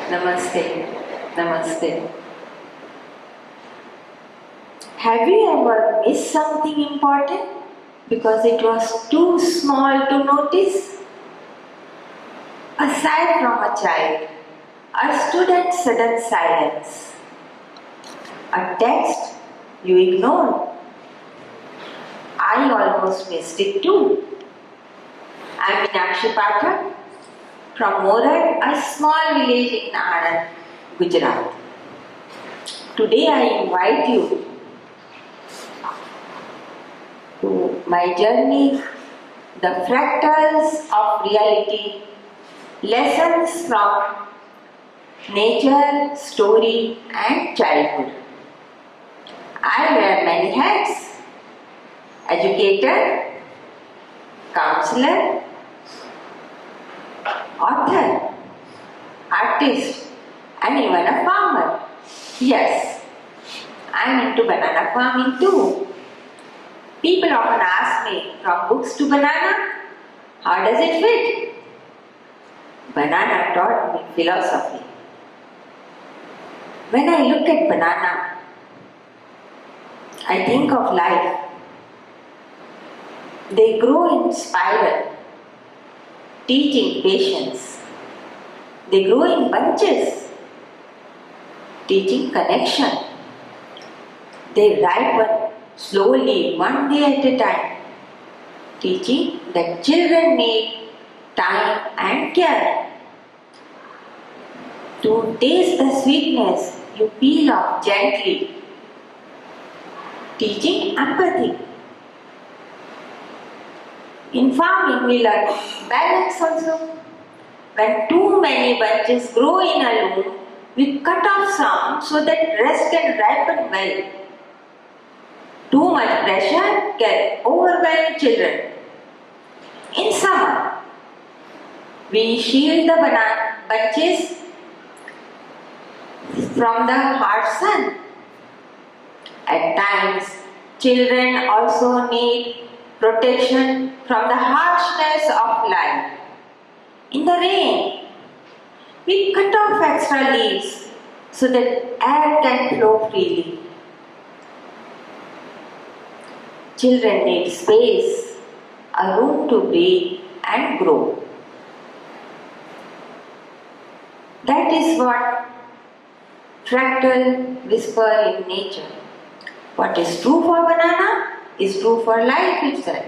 Namaste. Namaste. Have you ever missed something important because it was too small to notice? Aside from a child, a student's sudden silence, a text you ignored. I almost missed it too. I'm Meenakshi Pathak from Moran, a small village in Anand, Gujarat. Today I invite you to my journey, the fractals of reality, lessons from nature, story and childhood. I wear many hats: educator, counselor, author, artist and even a farmer. Yes, I am into banana farming too. People often ask me, from books to banana, how does it fit? Banana taught me philosophy. When I look at banana, I think of life. They grow in spiral, teaching patience. They grow in bunches, teaching connection. They ripen slowly, one day at a time, teaching that children need time and care. To taste the sweetness, you peel off gently, teaching empathy. In farming, we learn balance also. When too many bunches grow in a loom, we cut off some so that rest can ripen well. Too much pressure can overwhelm children. In summer, we shield the banana bunches from the hard sun. At times, children also need protection from the harshness of life. In the rain, we cut off extra leaves so that air can flow freely. Children need space, a room to breathe and grow. That is what fractal whisper in nature. What is true for banana is true for life itself.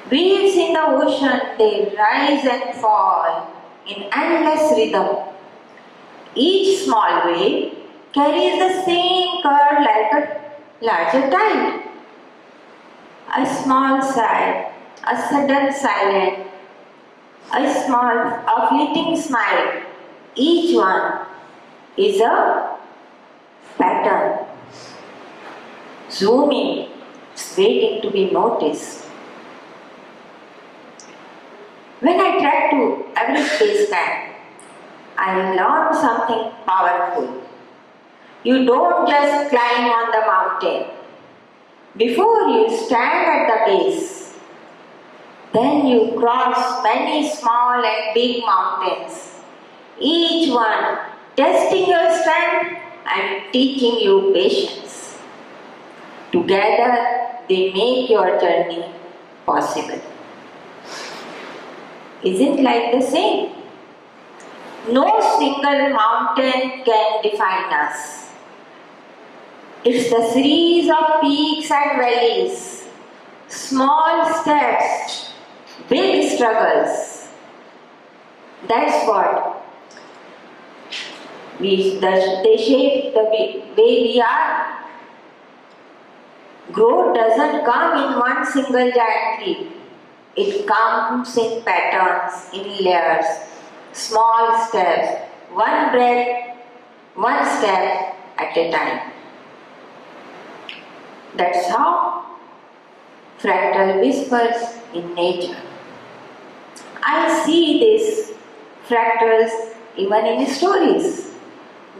Waves in the ocean, they rise and fall in endless rhythm. Each small wave carries the same curve like a larger tide. A small sigh, a sudden silence, a fleeting smile. Each one is a pattern. Zooming, waiting to be noticed. When I track to every space camp, I learn something powerful. You don't just climb on the mountain. Before you stand at the base, then you cross many small and big mountains, each one testing your strength and teaching you patience. Together, they make your journey possible. Isn't life the same? No single mountain can define us. It's the series of peaks and valleys, small steps, big struggles. That's what they shape the way we are. Growth doesn't come in one single giant leap. It comes in patterns, in layers, small steps, one breath, one step at a time. That's how fractal whispers in nature. I see these fractals even in stories.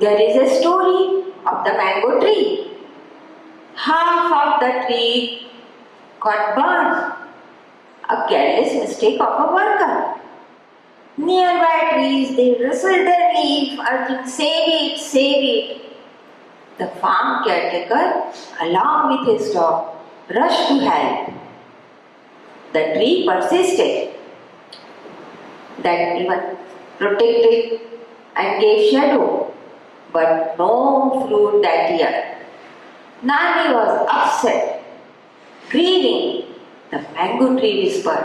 There is a story of the mango tree. Half of the tree got burned. A careless mistake of a worker. Nearby trees, they rustled their leaf, urging, "Save it, save it." The farm caretaker, along with his dog, rushed to help. The tree persisted. That even protected and gave shadow, but no fruit that year. Nani was upset, grieving. The mango tree whispered,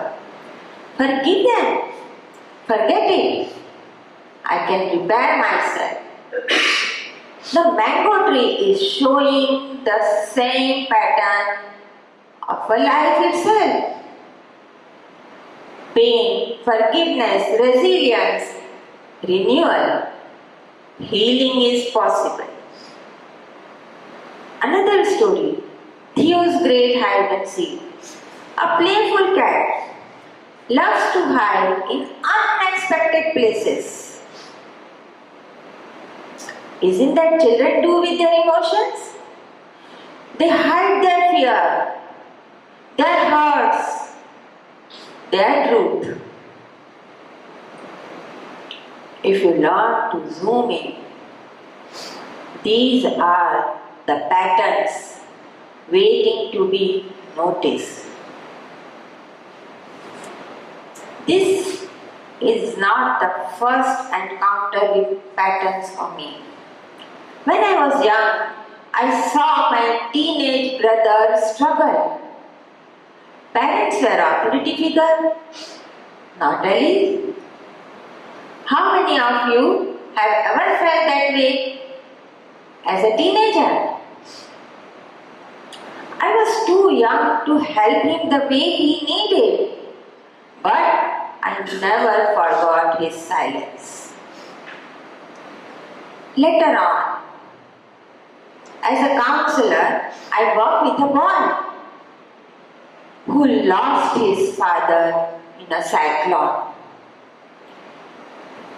"Forgive them, forget it. I can repair myself." The mango tree is showing the same pattern of a life itself. Pain, forgiveness, resilience, renewal, healing is possible. Another story, Theo's great hide and seek. A playful cat loves to hide in unexpected places. Isn't that children do with their emotions? They hide their fear, their hurts, their truth. If you learn to zoom in, these are the patterns waiting to be noticed. This is not the first encounter with patterns for me. When I was young, I saw my teenage brother struggle. Parents were authority figure? Not really. How many of you have ever felt that way as a teenager? I was too young to help him the way he needed, but I never forgot his silence. Later on, as a counselor, I worked with a boy who lost his father in a cyclone.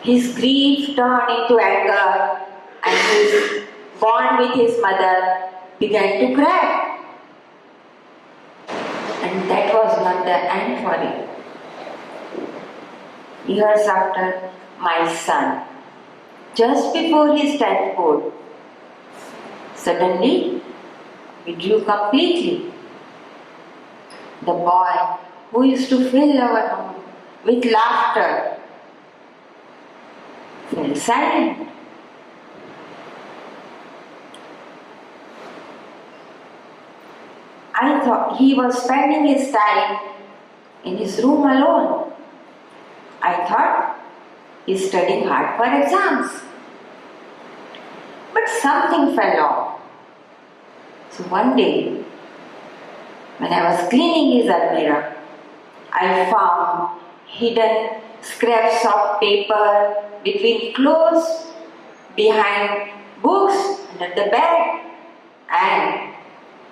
His grief turned into anger and his bond with his mother began to crack. And that was not the end for him. Years after, my son, just before his 10th board, suddenly withdrew completely. The boy who used to fill our home with laughter fell silent. I thought he was spending his time in his room alone. I thought he's studying hard for exams. But something fell off. So one day, when I was cleaning his almirah, I found hidden scraps of paper between clothes, behind books, under the bed, and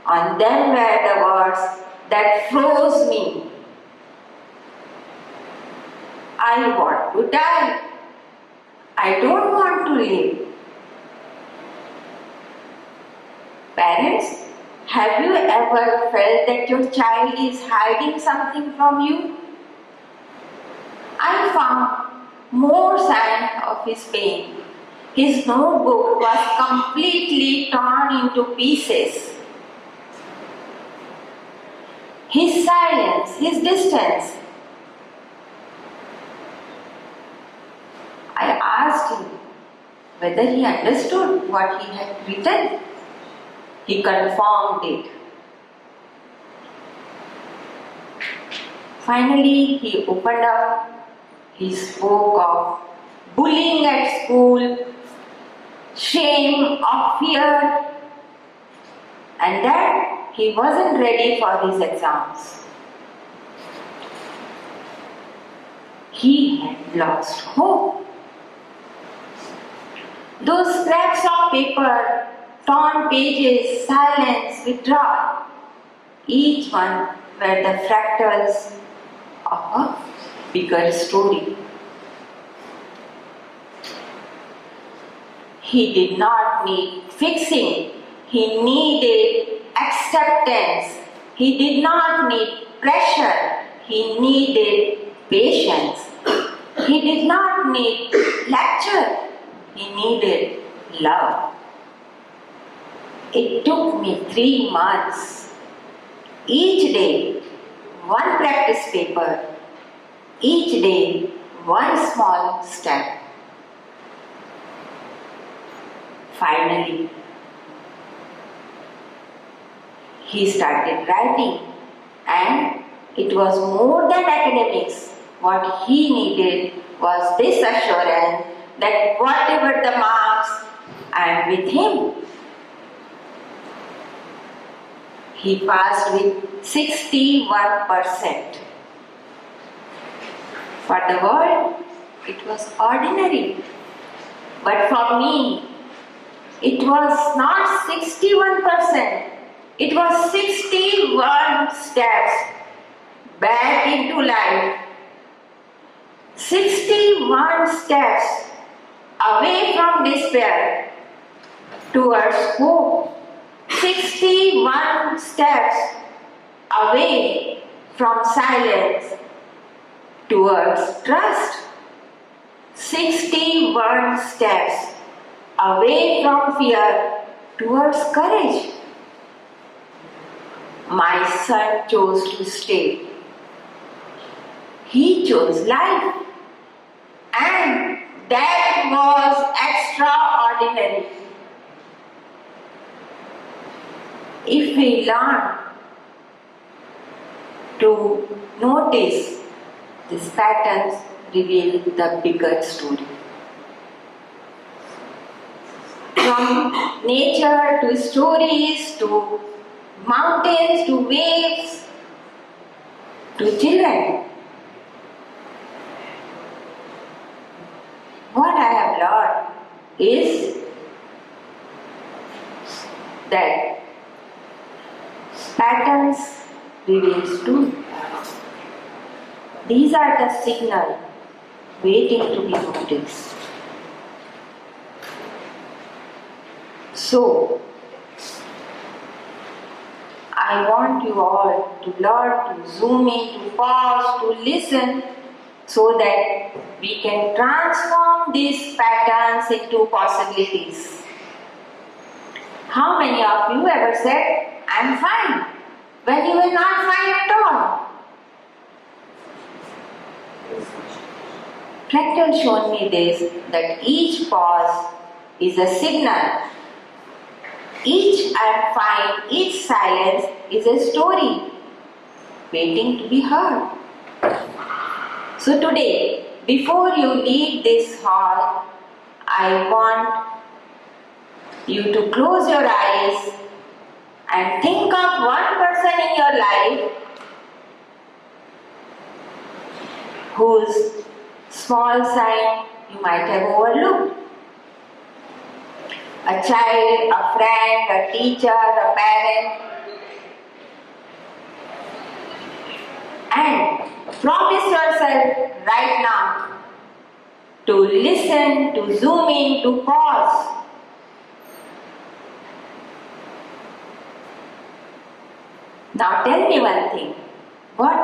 on them were the words that froze me. I want to die. I don't want to live. Parents, have you ever felt that your child is hiding something from you? I found more signs of his pain. His notebook was completely torn into pieces. His silence, his distance. I asked him whether he understood what he had written. He confirmed it. Finally, he opened up. He spoke of bullying at school, shame, of fear, and that he wasn't ready for his exams. He had lost hope. Those scraps of paper, torn pages, silence, withdrawal, each one were the fractals of a bigger story. He did not need fixing. He needed acceptance. He did not need pressure. He needed patience. He did not need lecture. He needed love. It took me 3 months. Each day, one practice paper. Each day, one small step. Finally, he started writing, and it was more than academics. What he needed was this assurance that whatever the marks, I am with him. He passed with 61%. For the world, it was ordinary. But for me, it was not 61%. It was 61 steps back into life. 61 steps away from despair towards hope. 61 steps away from silence towards trust. 61 steps away from fear towards courage. My son chose to stay. He chose life. And that was extraordinary. If we learn to notice these patterns, reveal the bigger story. From nature to stories to mountains to waves to children. What I have learned is that patterns reveal truth. These are the signals waiting to be noticed. So, I want you all to learn to zoom in, to pause, to listen, so that we can transform these patterns into possibilities. How many of you ever said, I am fine, when you were not fine at all? Fractal showed me this, that each pause is a signal. Each I am fine, each silence is a story waiting to be heard. So today, before you leave this hall, I want you to close your eyes and think of one person in your life whose small sign you might have overlooked. A child, a friend, a teacher, a parent. And promise yourself right now to listen, to zoom in, to pause. Now tell me one thing. What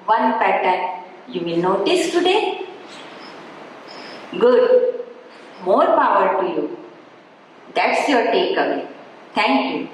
one pattern you will notice today? Good. More power to you. That's your takeaway. Thank you.